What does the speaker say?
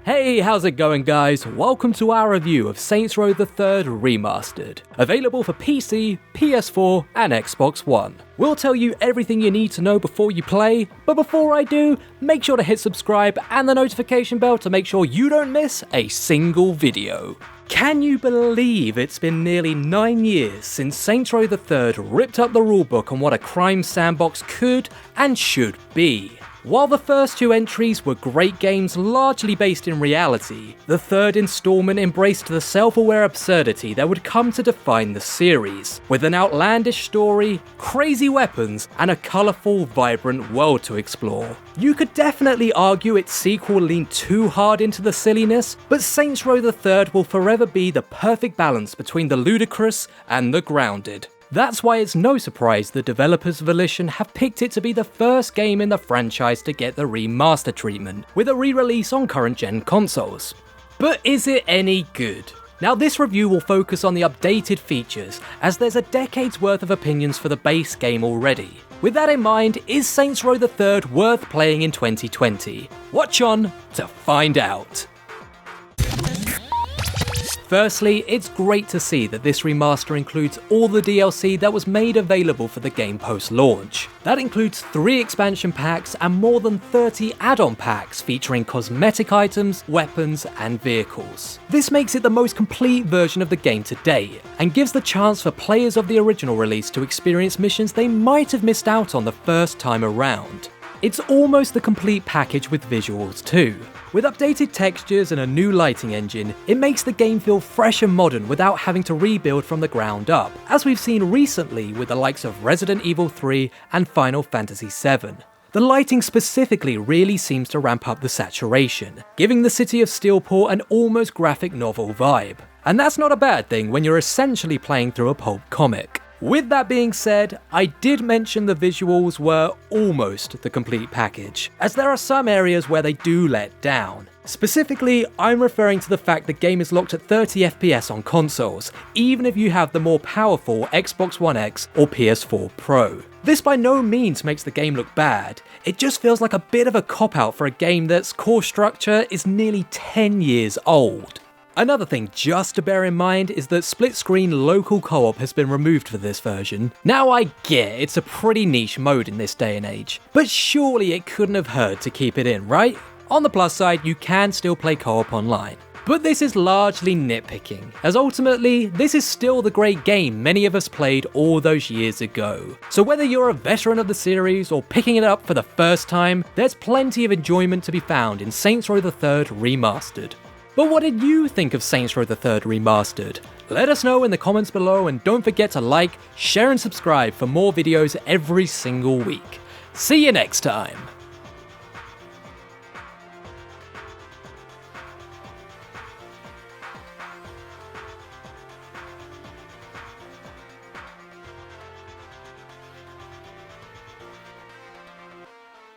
Hey, how's it going guys? Welcome to our review of Saints Row the Third Remastered, available for PC, PS4 and Xbox One. We'll tell you everything you need to know before you play, but before I do, make sure to hit subscribe and the notification bell to make sure you don't miss a single video. Can you believe it's been nearly 9 years since Saints Row the Third ripped up the rulebook on what a crime sandbox could and should be? While the first two entries were great games largely based in reality, the third installment embraced the self-aware absurdity that would come to define the series, with an outlandish story, crazy weapons, and a colourful, vibrant world to explore. You could definitely argue its sequel leaned too hard into the silliness, but Saints Row the Third will forever be the perfect balance between the ludicrous and the grounded. That's why it's no surprise the developers of Volition have picked it to be the first game in the franchise to get the remaster treatment, with a re-release on current-gen consoles. But is it any good? Now this review will focus on the updated features, as there's a decade's worth of opinions for the base game already. With that in mind, is Saints Row the Third worth playing in 2020? Watch on to find out. Firstly, it's great to see that this remaster includes all the DLC that was made available for the game post-launch. That includes 3 expansion packs and more than 30 add-on packs featuring cosmetic items, weapons, and vehicles. This makes it the most complete version of the game to date, and gives the chance for players of the original release to experience missions they might have missed out on the first time around. It's almost the complete package with visuals too. With updated textures and a new lighting engine, it makes the game feel fresh and modern without having to rebuild from the ground up, as we've seen recently with the likes of Resident Evil 3 and Final Fantasy VII. The lighting specifically really seems to ramp up the saturation, giving the city of Steelport an almost graphic novel vibe. And that's not a bad thing when you're essentially playing through a pulp comic. With that being said, I did mention the visuals were almost the complete package, as there are some areas where they do let down. Specifically, I'm referring to the fact the game is locked at 30 FPS on consoles, even if you have the more powerful Xbox One X or PS4 Pro. This by no means makes the game look bad, it just feels like a bit of a cop-out for a game that's core structure is nearly 10 years old. Another thing just to bear in mind is that split-screen local co-op has been removed for this version. Now I get it's a pretty niche mode in this day and age, but surely it couldn't have hurt to keep it in, right? On the plus side, you can still play co-op online. But this is largely nitpicking, as ultimately, this is still the great game many of us played all those years ago. So whether you're a veteran of the series or picking it up for the first time, there's plenty of enjoyment to be found in Saints Row the Third Remastered. But what did you think of Saints Row the Third Remastered? Let us know in the comments below, and don't forget to like, share and subscribe for more videos every single week. See you next time!